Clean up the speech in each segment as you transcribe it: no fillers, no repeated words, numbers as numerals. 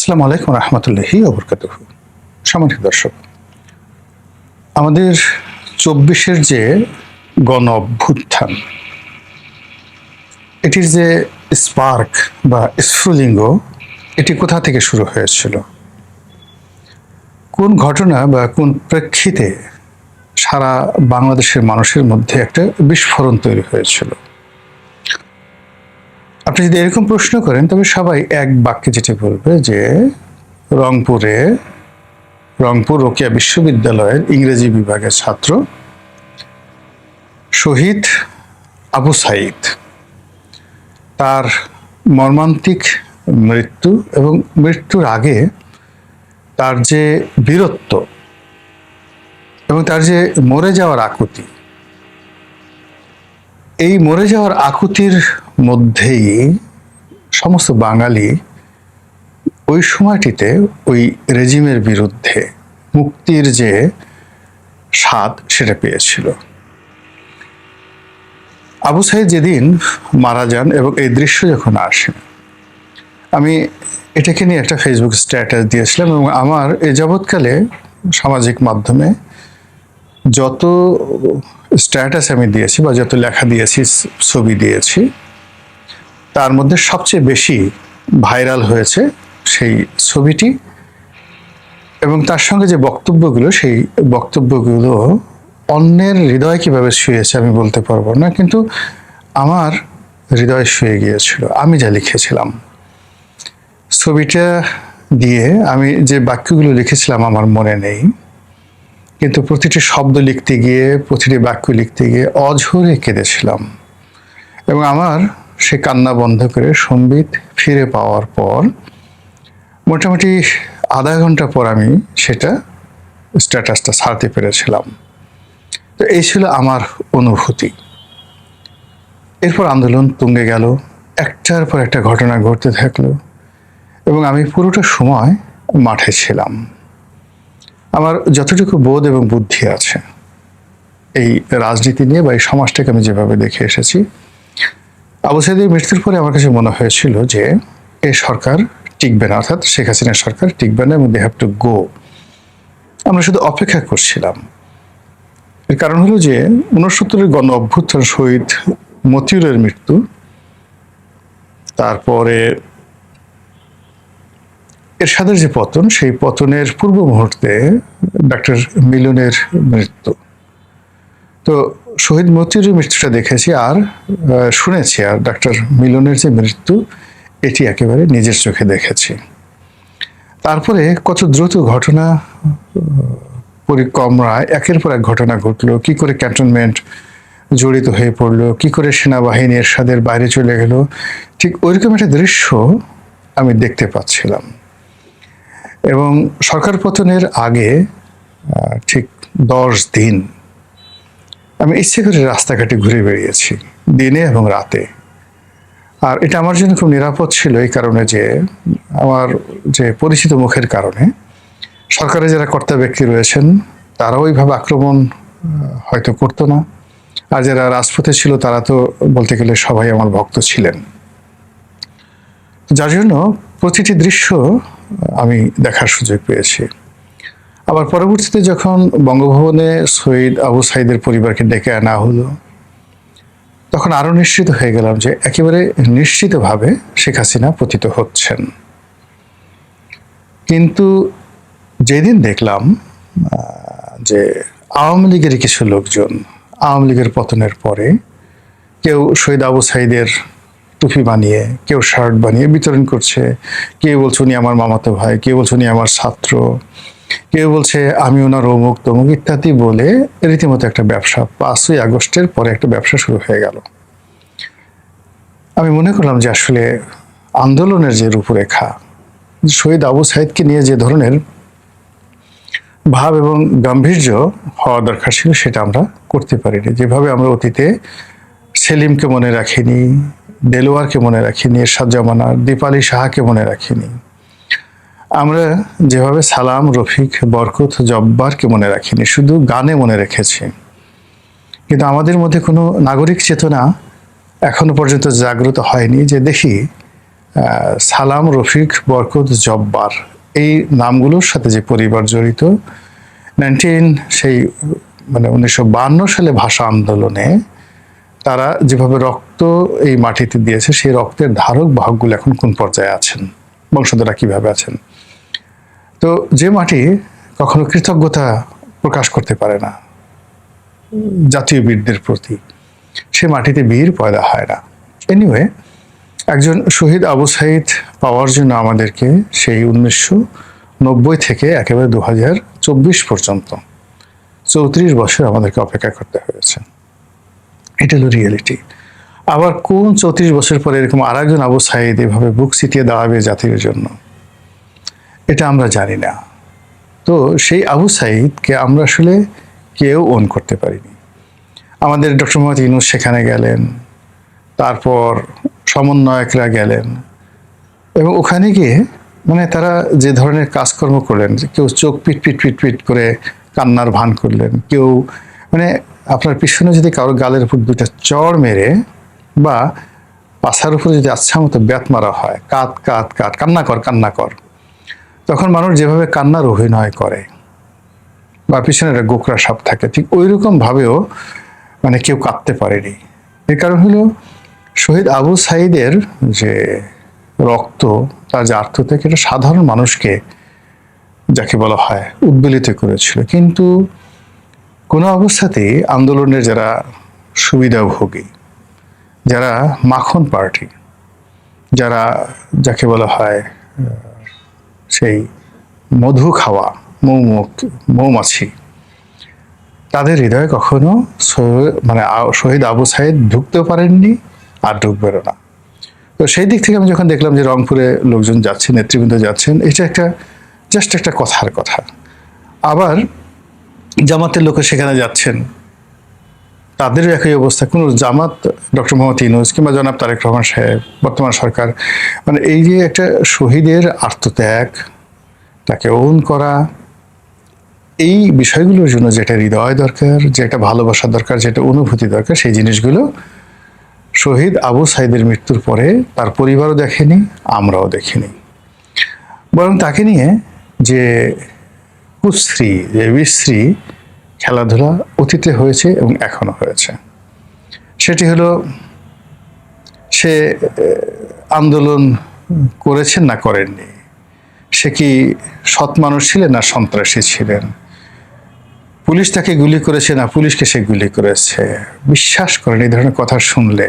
আসসালামু আলাইকুম রহমতুল্লাহি ওয়া বারাকাতুহু। সম্মানিত দর্শক, আমাদের ২৪-এর যে গণ অভ্যুত্থান, এটির যে স্পার্ক বা স্ফুলিঙ্গ, এটি কোথা থেকে শুরু হয়েছিল, কোন ঘটনা বা কোন প্রেক্ষিতে সারা বাংলাদেশের মানুষের মধ্যে একটা বিস্ফোরণ তৈরি হয়েছিল? আপনি যদি এরকম প্রশ্ন করেন তবে সবাই এক বাক্যে যেটা বলবে যে রংপুর রোকেয়া বিশ্ববিদ্যালয়ের ইংরেজি বিভাগের ছাত্র শহীদ আবু সাঈদ, তার মর্মান্তিক মৃত্যু এবং মৃত্যুর আগে তার যে বীরত্ব এবং তার যে মরে যাওয়ার আকুতি, এই মরে যাওয়ার আকুতির মধ্যেই সমস্ত বাঙালি ওই সময়টিতে ওই রেজিমের বিরুদ্ধে মুক্তির যে স্বাদ সেটা পেয়েছিল। আবু সাঈদ যেদিন মারা যান এবং এই দৃশ্য যখন আসে, আমি এটাকে নিয়ে একটা ফেসবুক স্ট্যাটাস দিয়েছিলাম এবং আমার এ যাবৎকালে সামাজিক মাধ্যমে যত স্ট্যাটাস আমি দিয়েছি বা যত লেখা দিয়েছি, ছবি দিয়েছি, তার মধ্যে সবচেয়ে বেশি ভাইরাল হয়েছে সেই ছবিটি এবং তার সঙ্গে যে বক্তব্যগুলো, সেই বক্তব্যগুলো অন্যের হৃদয় কিভাবে ছুঁয়েছে আমি বলতে পারবো না, কিন্তু আমার হৃদয় ছুঁয়ে গিয়েছিল। আমি যা লিখেছিলাম, ছবিটা দিয়ে আমি যে বাক্যগুলো লিখেছিলাম আমার মনে নেই, কিন্তু প্রতিটি শব্দ লিখতে গিয়ে, প্রতিটি বাক্য লিখতে গিয়ে অঝরে কেঁদেছিলাম এবং আমার সে কান্না বন্ধ করে সম্বিত ফিরে পাওয়ার পর মোটামুটি আধা ঘন্টা পর আমি সেটা স্ট্যাটাসটা ছাড়তে পেরেছিলাম। তো এই ছিল আমার অনুভূতি। এরপর আন্দোলন তুঙ্গে গেল, একটার পর একটা ঘটনা ঘটতে থাকলো এবং আমি পুরোটা সময় মাঠে ছিলাম। আমার যতটুকু বোধ এবং বুদ্ধি আছে এই রাজনীতি নিয়ে বা এই সমাজটাকে আমি যেভাবে দেখে এসেছি, আবু সাঈদের মৃত্যুর পরে আমার কাছে মনে হয়েছিল যে এই সরকার টিকবে না, অর্থাৎ শেখ হাসিনার সরকার টিকবে না এবং দে হ্যাভ টু গো। আমরা শুধু অপেক্ষা করছিলাম। এর কারণ হলো যে ৬৯-এর গণ অভ্যুত্থান, শহীদ মতিউরের মৃত্যু, তারপরে এরশাদের যে পতন, সেই পতনের পূর্ব মুহূর্তে ডাক্তার মিলনের মৃত্যু। তো শহীদ মতিউরের মৃত্যুটা দেখেছি আর শুনেছি, আর ডাক্তার মিলনের যে মৃত্যু, এটি একেবারে নিজের চোখে দেখেছি। তারপরে কত দ্রুত ঘটনা পরিক্রমায় একের পর এক ঘটনা ঘটলো, কি করে ক্যান্টনমেন্ট জড়িত হয়ে পড়লো, কি করে সেনাবাহিনী এরশাদের বাইরে চলে গেল, ঠিক ওইরকম একটা দৃশ্য আমি দেখতে পাচ্ছিলাম। এবং সরকার পতনের আগে ঠিক 10 দিন আমি ইচ্ছে করে রাস্তাঘাটে ঘুরে বেরিয়েছি, দিনে এবং রাতে। আর এটা আমার জন্য খুব নিরাপদ ছিল এই কারণে যে আমার যে পরিচিত মুখের কারণে সরকারে যারা কর্তা ব্যক্তি রয়েছেন তারাও ওইভাবে আক্রমণ হয়তো করতো না, আর যারা রাজপথে ছিল তারা তো বলতে গেলে সবাই আমার ভক্ত ছিলেন। যার জন্য প্রতিটি দৃশ্য আমি দেখার সুযোগ পেয়েছি। আবার পরবর্তীতে যখন বঙ্গভবনে শহীদ আবু সাঈদের পরিবারকে ডেকে আনা হলো, তখন আরো নিশ্চিত হয়ে গেলাম যে একেবারে নিশ্চিতভাবে শেখ হাসিনা পতিত হচ্ছেন। কিন্তু যেদিন দেখলাম যে আওয়ামী লীগের কিছু লোকজন আওয়ামী লীগের পতনের পরে কেউ শহীদ আবু সাঈদের টুপি বানিয়ে, কেউ শার্ট বানিয়ে বিতরণ করছে, কেউ বলছে উনি আমার মামাতো ভাই, কেউ বলছে উনি আমার ছাত্র, কেউ বলছে আমি ওনার অমুক তমুক ইত্যাদি বলে রীতিমতো একটা ব্যবসা ৫ই আগস্টের পরে একটা ব্যবসা শুরু হয়ে গেল। আমি মনে করলাম যে আসলে আন্দোলনের যে রূপরেখা, শহীদ আবু সাঈদকে নিয়ে যে ধরনের ভাব এবং গাম্ভীর্য হওয়া দরকার ছিল সেটা আমরা করতে পারিনি। যেভাবে আমরা অতীতে সেলিমকে মনে রাখিনি, দেলোয়ারকে মনে রাখিনি, এরশাদ জামানার, দীপালি সাহাকে মনে রাখিনি, আমরা যেভাবে সালাম, রফিক, বরকত, জব্বারকে মনে রাখিনি, শুধু গানে মনে রেখেছি। কিন্তু আমাদের মধ্যে কোনো নাগরিক চেতনা এখনো পর্যন্ত জাগ্রত হয়নি যে দেখি সালাম, রফিক, বরকত, জব্বার, এই নামগুলোর সাথে যে পরিবার জড়িত, সেই 1952 সালে ভাষা আন্দোলনে তারা যেভাবে রক্ত এই মাটিতে দিয়েছে, সেই রক্তের ধারক বাহকগুলো এখন কোন পর্যায়ে আছেন, বংশধররা কিভাবে আছেন। তো যে মাটি কখনো কৃতজ্ঞতা প্রকাশ করতে পারে না জাতীয় বীরদের প্রতি, সে মাটিতে বীর পয়দা হয় না। এনিওয়ে, একজন শহীদ আবু সাইদ পাওয়ার জন্য আমাদেরকে সেই 1990 থেকে একেবারে 2024 পর্যন্ত 34 বছর আমাদেরকে অপেক্ষা করতে হয়েছে। এটা হলো রিয়েলিটি। আবার কোন 34 বছর পরে এরকম আর একজন আবু সাইদ এভাবে বুক চিতিয়ে দাঁড়াবে জাতির জন্য, এটা আমরা জানি না। তো সেই আবু সাইদকে আমরা আসলে কেউ ওন করতে পারিনি। আমাদের ডক্টর মোহাম্মদ ইউনূস সেখানে গেলেন, তারপর সমন্বয়করা গেলেন, এবং ওখানে গিয়ে তারা যে ধরনের কাজকর্ম করলেন, কেউ চোখ পিট পিট পিট পিট করে কান্নার ভান করলেন, কেউ আপনার পিছনে যদি কারোর গালের উপর দুইটা চড় মেরে বা পাছার উপরে যদি আচ্ছা মতো ব্যাত মারা হয়, কাত কাত কাত, কান্না কর কান্না কর, তখন মানুষ যেভাবে কান্নার অভিনয় করে বা পিছনে একটা গোকরা সাপ থাকে, ঠিক ওই রকম ভাবেও কেউ কাঁদতে পারেনি। এর কারণ হলো শহীদ আবু সাইদের যে রক্ত, তার যে আর্তত্যাগ, এটা সাধারণ মানুষকে, যাকে বলা হয়, উদ্বেলিত করেছিল। কিন্তু কোনো অবস্থাতেই আন্দোলনের যারা সুবিধাভোগী, যারা মাখন পার্টি, যারা যাকে বলা হয় সেই মধু খাওয়া মৌমাছি, তাদের হৃদয়ে কখনো শহীদ আবু সাইদ ঢুকতেও পারেননি, আর ঢুকবেরও না। তো সেই দিক থেকে আমি যখন দেখলাম যে রংপুরে লোকজন যাচ্ছেন, নেতৃবৃন্দ যাচ্ছেন, এটা জাস্ট একটা কথার কথা। আবার জামাতের লোকে সেখানে যাচ্ছেন, তাদেরও একই অবস্থা। কোনো জামাত, ডক্টর মোহাম্মদ ইউনূস কিংবা জনাব তারেক রহমান সাহেব, বর্তমান সরকার, এই যে একটা শহীদের আত্মত্যাগ, তাকে ওন করা, এই বিষয়গুলোর জন্য যেটা হৃদয় দরকার, যেটা ভালোবাসা দরকার, যেটা অনুভূতি দরকার, সেই জিনিসগুলো শহীদ আবু সাইদের মৃত্যুর পরে তার পরিবারও দেখেনি, আমরাও দেখিনি। বরং তাকে নিয়ে যে কুশ্রী, যে বিশ্রী খেলাধুলা অতীতে হয়েছে এবং এখনো হয়েছে, সেটি হলো সে আন্দোলন করেছেন না করেননি, সে কি সৎ মানুষ ছিলেন না সন্ত্রাসী ছিলেন, পুলিশ তাকে গুলি করেছে না পুলিশকে সে গুলি করেছে, বিশ্বাস করেন এই ধরনের কথা শুনলে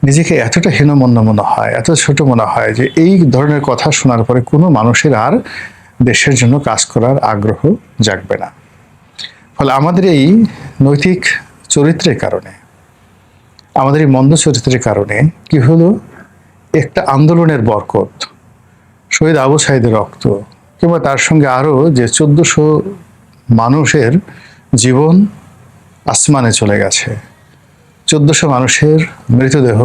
নিজেকে এতটা হীনমন্য মনে হয়, এত ছোট মনে হয় যে এই ধরনের কথা শোনার পরে কোনো মানুষের আর দেশের জন্য কাজ করার আগ্রহ জাগবে না। ফলে আমাদের এই নৈতিক চরিত্রের কারণে, আমাদের এই মন্দ চরিত্রের কারণে কি হলো, একটা আন্দোলনের বরকত, শহীদ আবু সাইদের রক্ত, কিংবা তার সঙ্গে আরো যে 1400 মানুষের জীবন আসমানে চলে গেছে, 1400 মানুষের মৃতদেহ,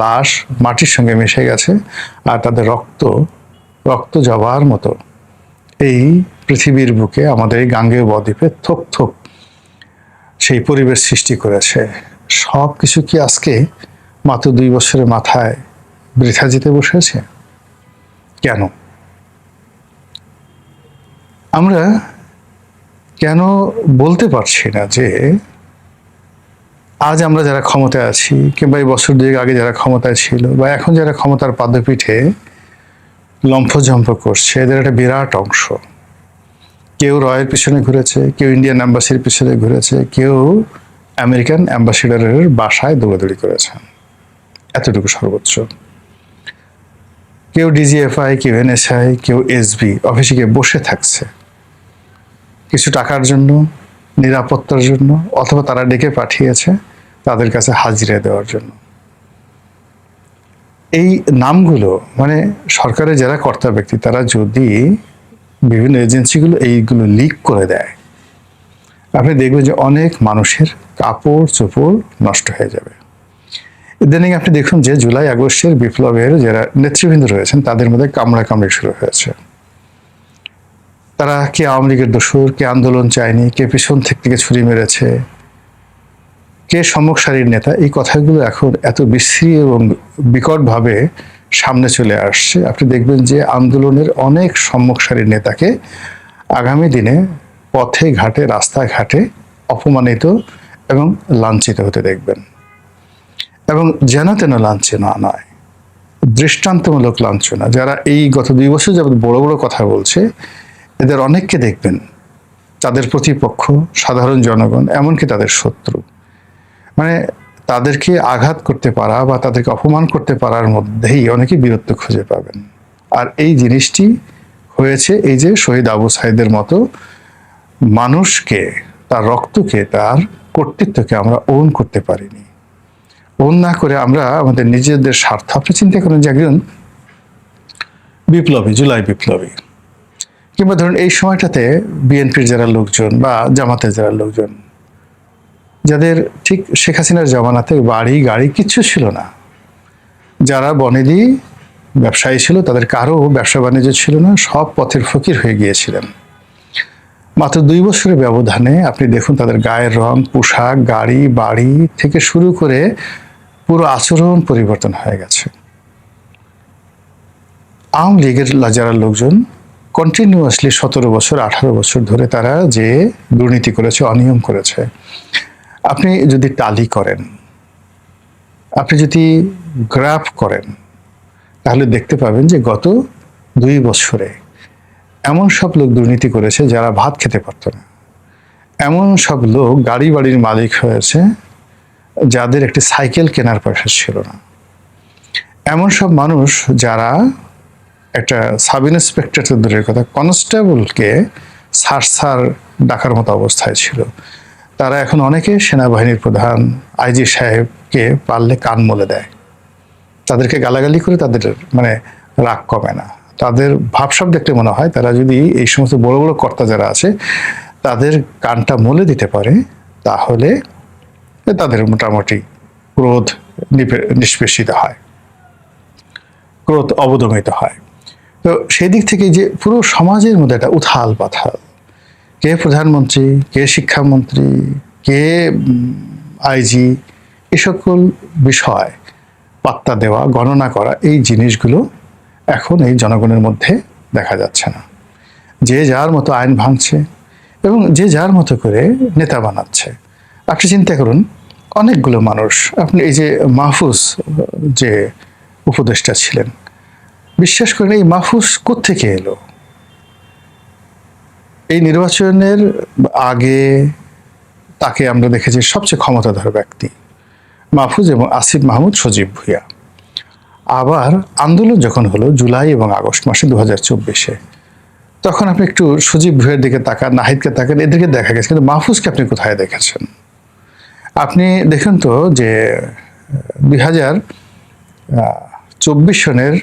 লাশ মাটির সঙ্গে মিশে গেছে, আর তাদের রক্ত জবার মতো এই পৃথিবীর বুকে, আমাদের এই গাঙ্গেয় বদ্বীপে থোপ থোপ সেই পরিবেশ সৃষ্টি করেছে। সব কিছু কি আজকে মাত্র 2 বছরের মাথায় বৃথা যেতে বসেছে? কেন? আমরা কেন বলতে পারছি না যে আজ আমরা যারা ক্ষমতায় আছি, কিংবা এই বছর 2 আগে যারা ক্ষমতায় ছিল, বা এখন যারা ক্ষমতার পাদপীঠে লম্ফঝম্প করছে, এদের একটা বিরাট অংশ, কেউ রয়ের পিছনে ঘুরেছে, কেউ ইন্ডিয়ান অ্যাম্বাসির পিছনে ঘুরেছে, কেউ আমেরিকান অ্যাম্বাসিডারের বাসায় দৌড়াদৌড়ি করেছেন, এতটুকু সর্বোচ্চ। কেউ ডিজিএফআই, কেউ এনএসআই, কেউ এসবি অফিসে গিয়ে বসে থাকছে কিছু টাকার জন্য, নিরাপত্তার জন্য, অথবা তারা ডেকে পাঠিয়েছে তাদের কাছে হাজিরা দেওয়ার জন্য। এই নামগুলো সরকারের যারা কর্তা ব্যক্তি, তারা যদি বিভিন্ন এজেন্সিগুলো এইগুলো লিক করে দেয়, আপনি দেখবেন যে অনেক মানুষের কাপড় চোপড় নষ্ট হয়ে যাবে। ইদানিং আপনি দেখুন যে জুলাই আগস্টের বিপ্লবের যারা নেতৃবৃন্দ রয়েছেন, তাদের মধ্যে কামড়াকামড়ি শুরু হয়েছে। তারা কে আওয়ামী লীগের দোসর, কে আন্দোলন চায়নি, কে পিছন থেকে ছুরি মেরেছে, কে সম্মুখ সারির নেতা, এই কথাগুলো এখন এত বিশ্রী এবং বিকটভাবে সামনে চলে আসছে। আপনি দেখবেন যে আন্দোলনের অনেক সম্মুখ সারির নেতাকে আগামী দিনে পথে ঘাটে রাস্তাঘাটে অপমানিত এবং লাঞ্ছিত হতে দেখবেন। এবং যেন তেন লাঞ্ছনা নয়, দৃষ্টান্তমূলক লাঞ্ছনা। যারা এই গত 2 বছর যাবত বড় বড় কথা বলছে, এদের অনেককে দেখবেন তাদের প্রতিপক্ষ সাধারণ জনগণ, এমনকি তাদের শত্রু, মানে তাদেরকে আঘাত করতে পারা বা তাদেরকে অপমান করতে পারার মধ্যেই অনেকে বীরত্ব খুঁজে পাবেন। আর এই জিনিসটি হয়েছে এই যে শহীদ আবু সাইদের মতো মানুষকে, তার রক্তকে, তার কর্তৃত্বকে আমরা ওন করতে পারিনি। ওন না করে আমরা আমাদের নিজেদের স্বার্থ, আপনি চিন্তা করেন যে একজন বিপ্লবী, জুলাই বিপ্লবী, কিংবা ধরুন এই সময়টাতে বিএনপির যারা লোকজন বা জামাতের যারা লোকজন, যাদের ঠিক শেখ হাসিনার জমানাতে বাড়ি গাড়ি কিচ্ছু ছিল না, যারা বনেদি ব্যবসায়ী ছিল, তাদের কারো ব্যবসা বাণিজ্য ছিল না, সব পথের ফকির হয়ে গিয়েছিলেন। মাত্র 2 বছরের ব্যবধানে আপনি দেখুন তাদের গায়ের রং, পোশাক, গাড়ি, বাড়ি থেকে শুরু করে পুরো আচরণ পরিবর্তন হয়ে গেছে। আওয়ামী লীগের যারা লোকজন কন্টিনিউয়াসলি 17 বছর 18 বছর ধরে তারা যে দুর্নীতি করেছে, অনিয়ম করেছে, আপনি যদি টালি করেন, আপনি যদি গ্রাফ করেন, তাহলে দেখতে পাবেন যে গত 2 বছরে এমন সব লোক দুর্নীতি করেছে যারা ভাত খেতে পারত না। এমন সব লোক গাড়ি বাড়ির মালিক হয়েছে যাদের একটি সাইকেল কেনার পয়সা ছিল না। এমন সব মানুষ যারা একটা সাব ইন্সপেক্টর তো দূরের কথা, কনস্টেবলকে স্যার ডাকার মতো অবস্থায় ছিল। তারা এখন অনেকে সেনাবাহিনীর প্রধান, আইজি সাহেবকে পারলে কান মলে দেয়, তাদেরকে গালাগালি করে তাদের মানে রাগ কমে না। তাদের ভাবসাব দেখলে মনে হয় তারা যদি এই সমস্ত বড় বড় কর্তা যারা আছে তাদের কানটা মলে দিতে পারে, তাহলে তাদের মোটামুটি ক্রোধ নিষ্পেষিত হয়, ক্রোধ অবদমিত হয়। তো সেই দিক থেকে যে পুরো সমাজের মধ্যে একটা উথাল পাথাল, কে প্রধানমন্ত্রী, কে শিক্ষামন্ত্রী, কে আইজি, এ সকল বিষয় পাত্তা দেওয়া, গণনা করা, এই জিনিসগুলো এখন এই জনগণের মধ্যে দেখা যাচ্ছে না। যে যার মতো আইন ভাঙছে এবং যে যার মতো করে নেতা বানাচ্ছে। আপনি চিন্তা করুন, অনেকগুলো মানুষ, আপনি এই যে মাহফুজ যে উপদেষ্টা ছিলেন, বিশ্বাস করেন এই মাহফুজ কোত্থেকে এলো? এই নির্বাচনের আগে তাকে আমরা দেখেছি সবচেয়ে ক্ষমতাধর ব্যক্তি মাহফুজ এবং আসিফ মাহমুদ, সজীব ভুঁইয়া। আবার আন্দোলন যখন হলো জুলাই এবং আগস্ট মাসে 2024-এ, তখন আপনি একটু সজীব ভুঁইয়ার দিকে তাকান, নাহিদকে তাকান, এদেরকে দেখা গেছে, কিন্তু মাহফুজকে আপনি কোথায় দেখেছেন? আপনি দেখুন তো যে 2024 সনের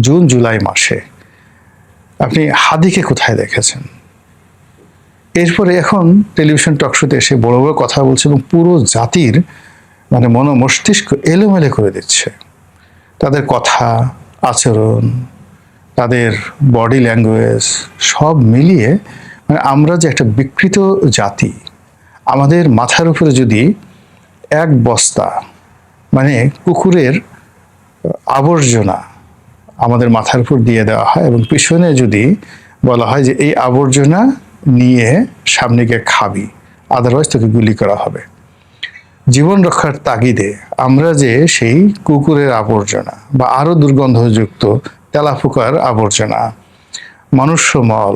জুন জুলাই মাসে আপনি হাদিকে কোথায় দেখেছেন? এরপরে এখন টেলিভিশন টকশোতে এসে বড় বড় কথা বলছে এবং পুরো জাতির মানে মস্তিষ্ক এলোমেলো করে দিচ্ছে। তাদের কথা, আচরণ, তাদের বডি ল্যাঙ্গুয়েজ সব মিলিয়ে মানে আমরা যে একটা বিকৃত জাতি, আমাদের মাথার উপরে যদি এক বস্তা মানে কুকুরের আবর্জনা আমাদের মাথার উপর দিয়ে দেওয়া হয় এবং পিছনে যদি বলা হয় যে এই আবর্জনা নিয়ে সামনে গিয়ে খাবি, আদারওয়াইজ তোকে গুলি করা হবে, জীবন রক্ষার তাগিদে আমরা যে সেই কুকুরের আবর্জনা বা আরো দুর্গন্ধযুক্ত তেলাপোকার আবর্জনা, মনুষ্য মল,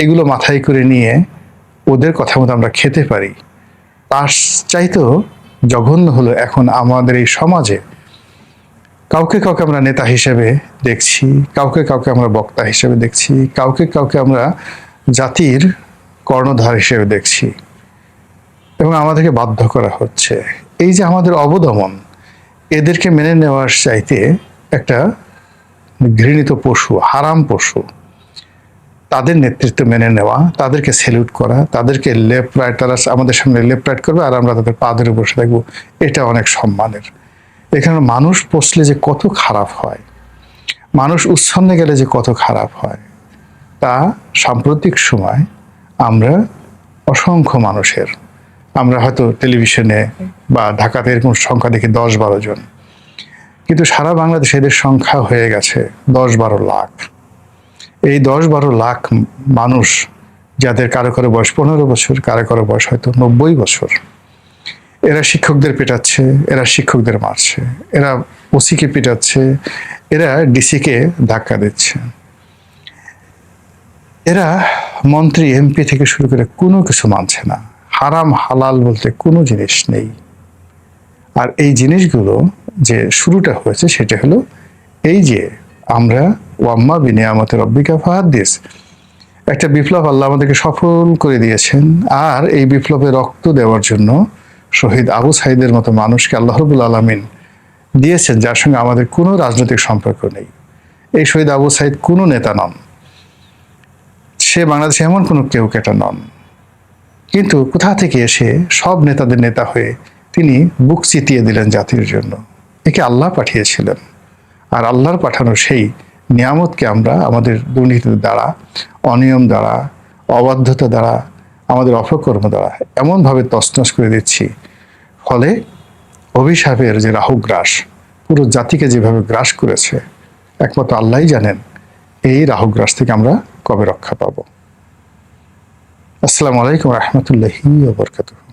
এগুলো মাথায় করে নিয়ে ওদের কথা মতো আমরা খেতে পারি, তার চাইতেও জঘন্য হলো এখন আমাদের এই সমাজে কাউকে কাউকে আমরা নেতা হিসেবে দেখছি, কাউকে কাউকে আমরা বক্তা হিসেবে দেখছি, কাউকে কাউকে আমরা জাতির কর্ণধার হিসেবে দেখছি এবং আমাদেরকে বাধ্য করা হচ্ছে। এই যে আমাদের অবদমন, এদেরকে মেনে নেওয়ার চাইতে একটা ঘৃণিত পশু, হারাম পশু, তাদের নেতৃত্ব মেনে নেওয়া, তাদেরকে স্যালুট করা, তাদেরকে লেফট রাইট, তারা আমাদের সামনে লেফট রাইট করবে আর আমরা তাদের পা ধরে বসে থাকবো, এটা অনেক সম্মানের। এখানে মানুষ পচলে যে কত খারাপ হয়, মানুষ উচ্ছন্নে গেলে যে কত খারাপ হয়, তা সাম্প্রতিক সময় আমরা অসংখ্য মানুষের আমরা হয়তো টেলিভিশনে বা ঢাকাতে এরকম সংখ্যা দেখি 10-12 জন, কিন্তু সারা বাংলাদেশে এদের সংখ্যা হয়ে গেছে 10-12 লাখ। এই 10-12 লাখ মানুষ, যাদের কারো কারো বয়স 15 বছর, কারো কারো বয়স হয়তো 90 বছর, এরা শিক্ষকদের পেটাচ্ছে, এরা শিক্ষকদের মারছে, এরা ওসিকে পেটাচ্ছে, এরা ডিসিকে ধাক্কা দিচ্ছে, এরা মন্ত্রী এমপি থেকে শুরু করে কোনো কিছু মানছে না। হারাম হালাল বলতে কোনো জিনিস নেই। আর এই জিনিসগুলো যে শুরুটা হয়েছে সেটা হলো এই যে আমরা ওয়াম্মা বিনিয়ামতে রব্বিকা ফাহাদ্দিস, একটা বিপ্লব আল্লাহ আমাদেরকে সফল করে দিয়েছেন। আর এই বিপ্লবে রক্ত দেওয়ার জন্য শহীদ আবু সাইদের মতো মানুষকে আল্লাহ রাব্বুল আলামিন দিয়েছেন, যার সঙ্গে আমাদের কোনো রাজনৈতিক সম্পর্ক নেই। এই শহীদ আবু সাইদ কোনো নেতা নন, সে বাংলাদেশে এমন কোনো কেউ কেটা নন, কিন্তু কোথা থেকে এসে সব নেতাদের নেতা হয়ে তিনি বুক চিতিয়ে দিলেন জাতির জন্য। একে আল্লাহ পাঠিয়েছিলেন। আর আল্লাহর পাঠানো সেই নিয়ামতকে আমরা আমাদের দুর্নীতির দ্বারা, অনিয়ম দ্বারা, অবাধ্যতা দ্বারা, আমাদের অপকর্ম দ্বারা এমনভাবে তছনছ করে দিচ্ছি, ফলে অভিশাপের যে রাহুগ্রাস পুরো জাতিকে যেভাবে গ্রাস করেছে, একমাত্র আল্লাহই জানেন এই রাহুগ্রাস থেকে আমরা কবে রক্ষা পাব। আসসালামু আলাইকুম রহমতুল্লাহি ওয়া বারাকাতুহু।